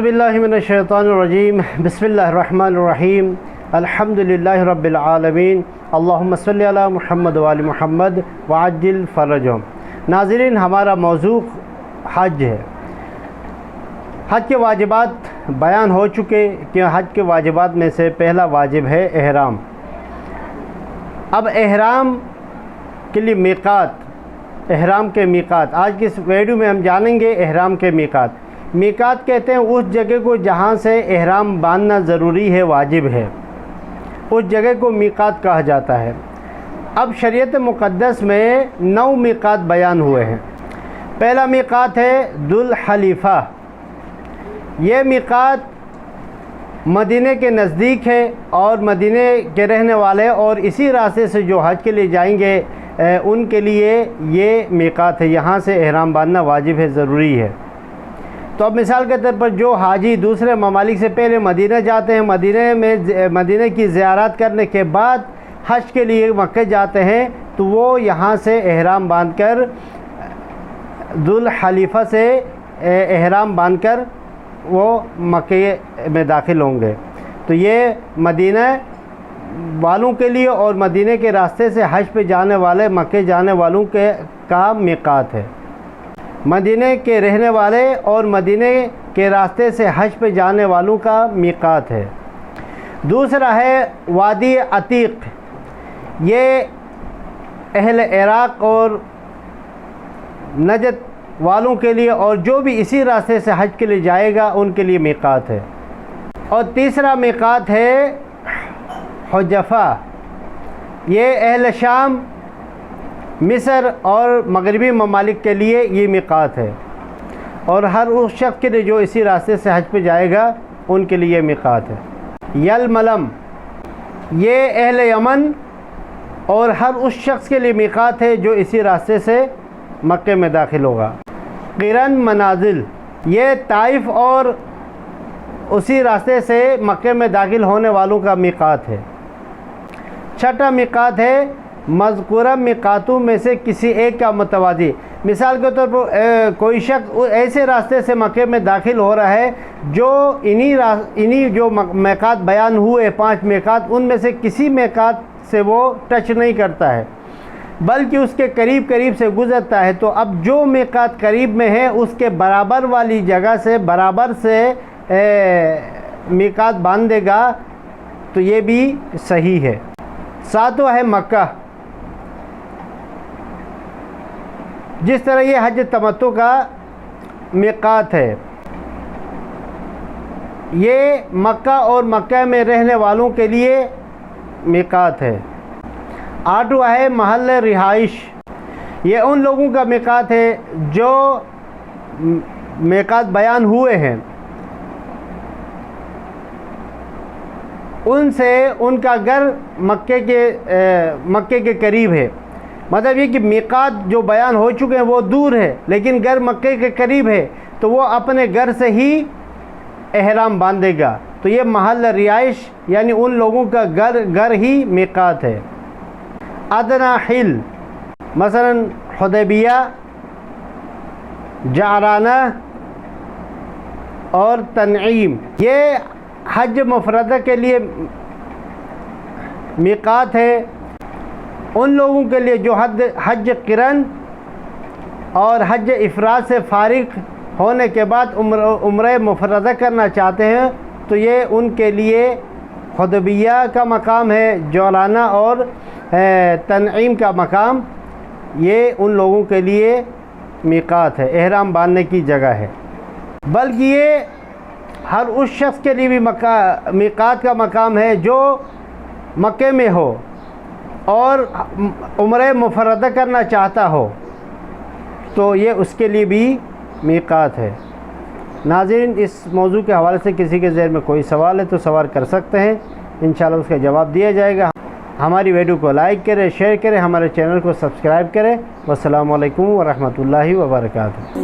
اعوذ باللہ من الشیطان الرجیم بسم اللہ الرحمن الرحیم الحمدللہ رب العالمین اللہم صلی علی محمد وآل محمد وعجل فرجہم۔ ناظرین، ہمارا موضوع حج ہے۔ حج کے واجبات بیان ہو چکے کہ حج کے واجبات میں سے پہلا واجب ہے احرام۔ اب احرام کے لیے میقات، احرام کے میقات، آج کی اس ویڈیو میں ہم جانیں گے احرام کے میقات۔ میقات کہتے ہیں اس جگہ کو جہاں سے احرام باندھنا ضروری ہے، واجب ہے، اس جگہ کو میقات کہا جاتا ہے۔ اب شریعت مقدس میں 9 میقات بیان ہوئے ہیں۔ پہلا میقات ہے ذو الحلیفہ۔ یہ میقات مدینہ کے نزدیک ہے اور مدینہ کے رہنے والے اور اسی راستے سے جو حج کے لیے جائیں گے ان کے لیے یہ میقات ہے، یہاں سے احرام باندھنا واجب ہے، ضروری ہے۔ تو اب مثال کے طور پر جو حاجی دوسرے ممالک سے پہلے مدینہ جاتے ہیں، مدینہ کی زیارت کرنے کے بعد حج کے لیے مکہ جاتے ہیں، تو وہ یہاں سے احرام باندھ کر ذو الحلیفہ سے احرام باندھ کر وہ مکہ میں داخل ہوں گے۔ تو یہ مدینہ والوں کے لیے اور مدینہ کے راستے سے حج پہ جانے والے مکہ جانے والوں کا میقات ہے۔ مدینہ کے رہنے والے اور مدینہ کے راستے سے حج پہ جانے والوں کا میقات ہے۔ دوسرا ہے وادی عتیق۔ یہ اہل عراق اور نجد والوں کے لیے اور جو بھی اسی راستے سے حج کے لیے جائے گا ان کے لیے میقات ہے۔ اور تیسرا میقات ہے حجفہ۔ یہ اہل شام، مصر اور مغربی ممالک کے لیے یہ میقات ہے، اور ہر اس شخص کے لیے جو اسی راستے سے حج پہ جائے گا ان کے لیے میقات ہے۔ یلملم، یہ اہل یمن اور ہر اس شخص کے لیے میقات ہے جو اسی راستے سے مکہ میں داخل ہوگا۔ قرن منازل، یہ طائف اور اسی راستے سے مکہ میں داخل ہونے والوں کا میقات ہے۔ چھٹا میقات ہے مذکورہ میقاتوں میں سے کسی ایک کا متوازی۔ مثال کے طور پر کوئی شخص ایسے راستے سے مکہ میں داخل ہو رہا ہے جو انہی جو میقات بیان ہوئے 5 میقات، ان میں سے کسی میقات سے وہ ٹچ نہیں کرتا ہے بلکہ اس کے قریب سے گزرتا ہے، تو اب جو میقات قریب میں ہے اس کے برابر والی جگہ سے برابر سے میقات باندھے گا، تو یہ بھی صحیح ہے۔ ساتواں ہے مکہ۔ جس طرح یہ حج تمتع کا میقات ہے، یہ مکہ اور مکہ میں رہنے والوں کے لیے میقات ہے۔ 8واں ہے محل رہائش۔ یہ ان لوگوں کا میقات ہے جو میقات بیان ہوئے ہیں ان سے ان کا گھر مکے کے قریب ہے۔ مطلب یہ کہ میقات جو بیان ہو چکے ہیں وہ دور ہے لیکن گھر مکے کے قریب ہے، تو وہ اپنے گھر سے ہی احرام باندھے گا، تو یہ محل رہائش یعنی ان لوگوں کا گھر ہی میقات ہے۔ ادنی حل، مثلا حدیبیہ، جعرانہ اور تنعیم، یہ حج مفردہ کے لیے میقات ہے۔ ان لوگوں کے لیے جو حج قرن اور حج افراد سے فارغ ہونے کے بعد عمرہ مفردہ کرنا چاہتے ہیں، تو یہ ان کے لیے حدیبیہ کا مقام ہے، جعرانہ اور تنعیم کا مقام، یہ ان لوگوں کے لیے میقات ہے، احرام باندھنے کی جگہ ہے۔ بلکہ یہ ہر اس شخص کے لیے بھی میقات کا مقام ہے جو مکے میں ہو اور عمرہ مفردہ کرنا چاہتا ہو، تو یہ اس کے لیے بھی میقات ہے۔ ناظرین، اس موضوع کے حوالے سے کسی کے ذہن میں کوئی سوال ہے تو سوال کر سکتے ہیں، انشاءاللہ اس کا جواب دیا جائے گا۔ ہماری ویڈیو کو لائک کریں، شیئر کریں، ہمارے چینل کو سبسکرائب کریں۔ والسلام علیکم ورحمۃ اللہ وبرکاتہ۔